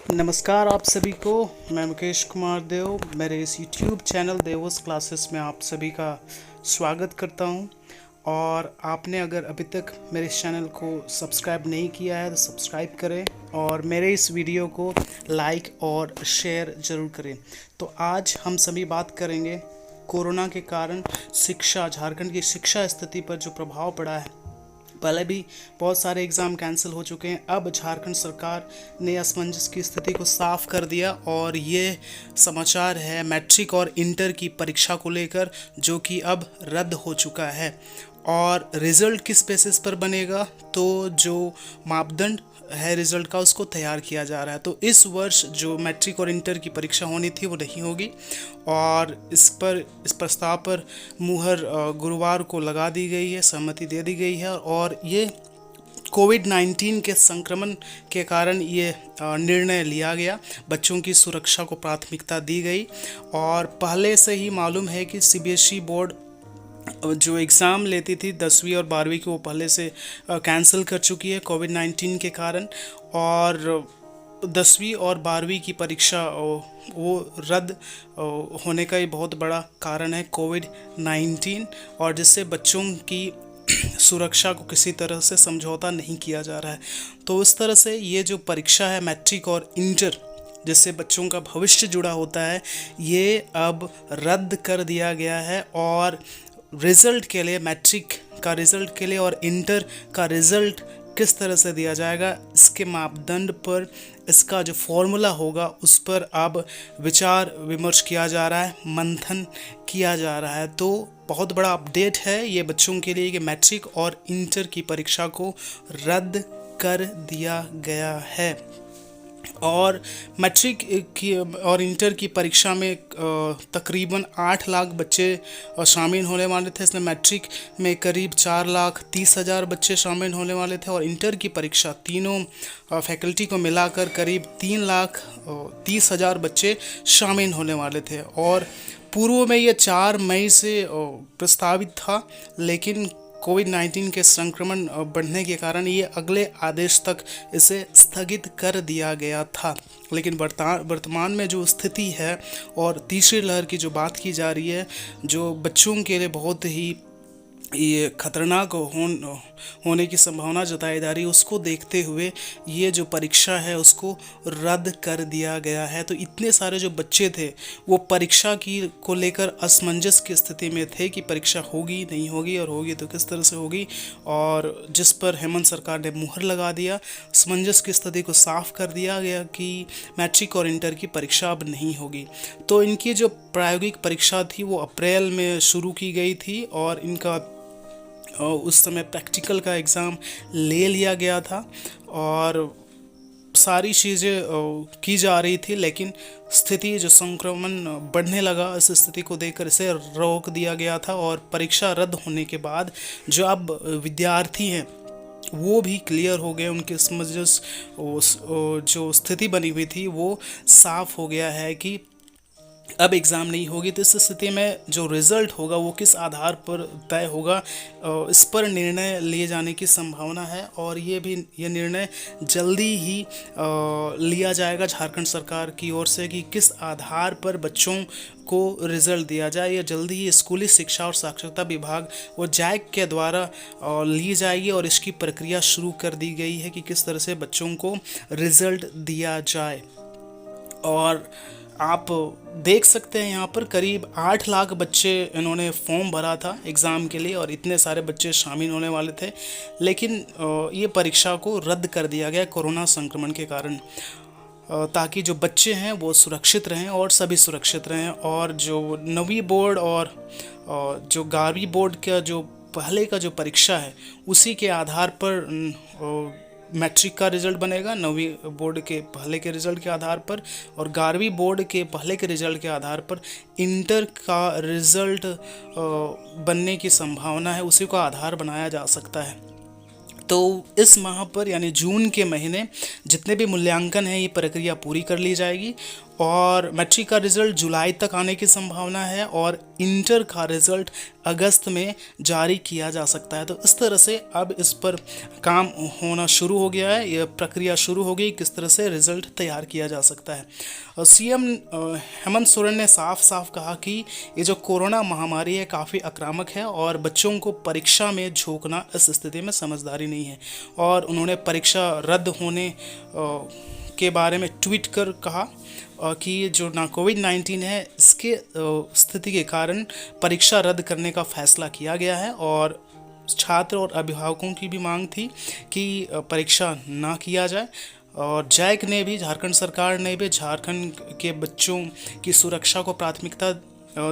नमस्कार आप सभी को। मैं मुकेश कुमार देव मेरे इस YouTube चैनल देवोस क्लासेस में आप सभी का स्वागत करता हूं। और आपने अगर अभी तक मेरे इस चैनल को सब्सक्राइब नहीं किया है तो सब्सक्राइब करें और मेरे इस वीडियो को लाइक और शेयर ज़रूर करें। तो आज हम सभी बात करेंगे कोरोना के कारण झारखंड की शिक्षा स्थिति पर जो प्रभाव पड़ा है। पहले भी बहुत सारे एग्ज़ाम कैंसिल हो चुके हैं। अब झारखंड सरकार ने असमंजस की स्थिति को साफ कर दिया और ये समाचार है मैट्रिक और इंटर की परीक्षा को लेकर, जो कि अब रद्द हो चुका है। और रिज़ल्ट किस बेसिस पर बनेगा, तो जो मापदंड है रिज़ल्ट का उसको तैयार किया जा रहा है। तो इस वर्ष जो मैट्रिक और इंटर की परीक्षा होनी थी वो नहीं होगी और इस प्रस्ताव पर मुहर गुरुवार को लगा दी गई है, सहमति दे दी गई है। और ये कोविड-19 के संक्रमण के कारण ये निर्णय लिया गया। बच्चों की सुरक्षा को प्राथमिकता दी गई और पहले से ही मालूम है कि सीबीएसई बोर्ड जो एग्ज़ाम लेती थी 10वीं और 12वीं की, वो पहले से कैंसिल कर चुकी है कोविड-19 के कारण। और 10वीं और 12वीं की परीक्षा वो रद्द होने का ही बहुत बड़ा कारण है कोविड-19, और जिससे बच्चों की सुरक्षा को किसी तरह से समझौता नहीं किया जा रहा है। तो इस तरह से ये जो परीक्षा है मैट्रिक और इंटर, जिससे बच्चों का भविष्य जुड़ा होता है, ये अब रद्द कर दिया गया है। और रिज़ल्ट के लिए, मैट्रिक का रिज़ल्ट के लिए और इंटर का रिज़ल्ट किस तरह से दिया जाएगा, इसके मापदंड पर, इसका जो फॉर्मूला होगा उस पर अब विचार विमर्श किया जा रहा है, मंथन किया जा रहा है। तो बहुत बड़ा अपडेट है ये बच्चों के लिए कि मैट्रिक और इंटर की परीक्षा को रद्द कर दिया गया है। और मैट्रिक की और इंटर की परीक्षा में तकरीबन 8 लाख बच्चे शामिल होने वाले थे। इसमें मैट्रिक में करीब 4,30,000 बच्चे शामिल होने वाले थे और इंटर की परीक्षा तीनों फैकल्टी को मिलाकर करीब 3,30,000 बच्चे शामिल होने वाले थे। और पूर्व में ये 4 मई से प्रस्तावित था, लेकिन कोविड-19 के संक्रमण बढ़ने के कारण ये अगले आदेश तक इसे स्थगित कर दिया गया था। लेकिन वर्तमान में जो स्थिति है और तीसरी लहर की जो बात की जा रही है, जो बच्चों के लिए बहुत ही ये खतरनाक होने की संभावना जताई जा रही है, उसको देखते हुए ये जो परीक्षा है उसको रद्द कर दिया गया है। तो इतने सारे जो बच्चे थे वो परीक्षा को लेकर असमंजस की स्थिति में थे कि परीक्षा होगी नहीं होगी, और होगी तो किस तरह से होगी, और जिस पर हेमंत सरकार ने मुहर लगा दिया। असमंजस की स्थिति को साफ कर दिया गया कि मैट्रिक और इंटर की परीक्षा अब नहीं होगी। तो इनकी जो प्रायोगिक परीक्षा थी वो अप्रैल में शुरू की गई थी और इनका उस समय प्रैक्टिकल का एग्ज़ाम ले लिया गया था और सारी चीज़ें की जा रही थी। लेकिन स्थिति जो संक्रमण बढ़ने लगा, इस स्थिति को देखकर इसे रोक दिया गया था। और परीक्षा रद्द होने के बाद जो अब विद्यार्थी हैं वो भी क्लियर हो गए, उनके असमंजस जो स्थिति बनी हुई थी वो साफ हो गया है कि अब एग्ज़ाम नहीं होगी। तो इस स्थिति में जो रिज़ल्ट होगा वो किस आधार पर तय होगा, इस पर निर्णय लिए जाने की संभावना है। और ये निर्णय जल्दी ही लिया जाएगा झारखंड सरकार की ओर से कि किस आधार पर बच्चों को रिज़ल्ट दिया जाए। या जल्दी ही स्कूली शिक्षा और साक्षरता विभाग वो जैक के द्वारा ली जाएगी और इसकी प्रक्रिया शुरू कर दी गई है कि किस तरह से बच्चों को रिज़ल्ट दिया जाए। और आप देख सकते हैं यहाँ पर करीब 8 लाख बच्चे इन्होंने फॉर्म भरा था एग्ज़ाम के लिए और इतने सारे बच्चे शामिल होने वाले थे। लेकिन ये परीक्षा को रद्द कर दिया गया कोरोना संक्रमण के कारण, ताकि जो बच्चे हैं वो सुरक्षित रहें और सभी सुरक्षित रहें। और जो 9वीं बोर्ड और जो 11वीं बोर्ड का जो पहले का जो परीक्षा है उसी के आधार पर मैट्रिक का रिज़ल्ट बनेगा, 9वीं बोर्ड के पहले के रिज़ल्ट के आधार पर, और 11वीं बोर्ड के पहले के रिज़ल्ट के आधार पर इंटर का रिज़ल्ट बनने की संभावना है, उसी को आधार बनाया जा सकता है। तो इस माह पर यानी जून के महीने जितने भी मूल्यांकन है ये प्रक्रिया पूरी कर ली जाएगी और मैट्रिक का रिज़ल्ट जुलाई तक आने की संभावना है और इंटर का रिज़ल्ट अगस्त में जारी किया जा सकता है। तो इस तरह से अब इस पर काम होना शुरू हो गया है, यह प्रक्रिया शुरू हो गई किस तरह से रिज़ल्ट तैयार किया जा सकता है। सीएम हेमंत सोरेन ने साफ साफ कहा कि ये जो कोरोना महामारी है काफ़ी आक्रामक है और बच्चों को परीक्षा में झोंकना इस स्थिति में समझदारी नहीं है। और उन्होंने परीक्षा रद्द होने के बारे में ट्वीट कर कहा कि जो ना कोविड-19 है इसके स्थिति के कारण परीक्षा रद्द करने का फैसला किया गया है। और छात्र और अभिभावकों की भी मांग थी कि परीक्षा ना किया जाए। और जैक ने भी, झारखंड सरकार ने भी झारखंड के बच्चों की सुरक्षा को प्राथमिकता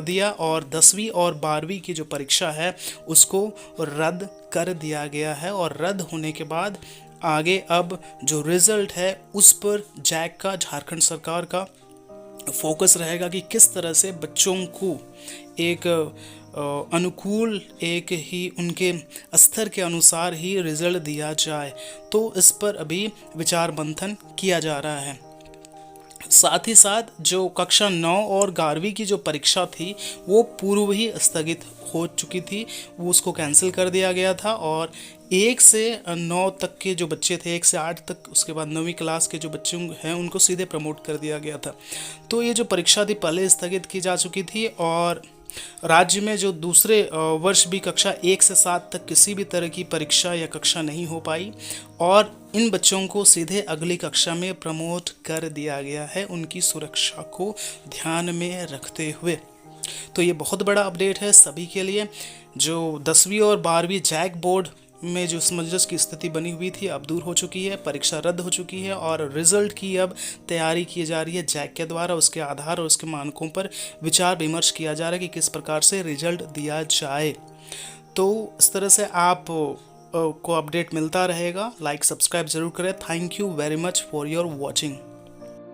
दिया और 10वीं और 12वीं की जो परीक्षा है उसको रद्द कर दिया गया है। और रद्द होने के बाद आगे अब जो रिज़ल्ट है उस पर जैक का, झारखंड सरकार का फोकस रहेगा कि किस तरह से बच्चों को एक अनुकूल, एक ही उनके स्तर के अनुसार ही रिज़ल्ट दिया जाए। तो इस पर अभी विचार मंथन किया जा रहा है। साथ ही साथ जो कक्षा 9 और 11वीं की जो परीक्षा थी वो पूर्व ही स्थगित हो चुकी थी, वो उसको कैंसिल कर दिया गया था। और 1 से 9 तक के जो बच्चे थे, 1 से 8 तक, उसके बाद 9वीं क्लास के जो बच्चे हैं उनको सीधे प्रमोट कर दिया गया था। तो ये जो परीक्षा थी पहले स्थगित की जा चुकी थी और राज्य में जो दूसरे वर्ष भी कक्षा 1 से 7 तक किसी भी तरह की परीक्षा या कक्षा नहीं हो पाई और इन बच्चों को सीधे अगली कक्षा में प्रमोट कर दिया गया है उनकी सुरक्षा को ध्यान में रखते हुए। तो ये बहुत बड़ा अपडेट है सभी के लिए। जो 10वीं और 12वीं जैक बोर्ड में जो असमंजस की स्थिति बनी हुई थी अब दूर हो चुकी है, परीक्षा रद्द हो चुकी है और रिज़ल्ट की अब तैयारी की जा रही है जैक के द्वारा। उसके आधार और उसके मानकों पर विचार विमर्श किया जा रहा है कि किस प्रकार से रिज़ल्ट दिया जाए। तो इस तरह से आप को अपडेट मिलता रहेगा। लाइक सब्सक्राइब ज़रूर करें। Thank you very much for your watching.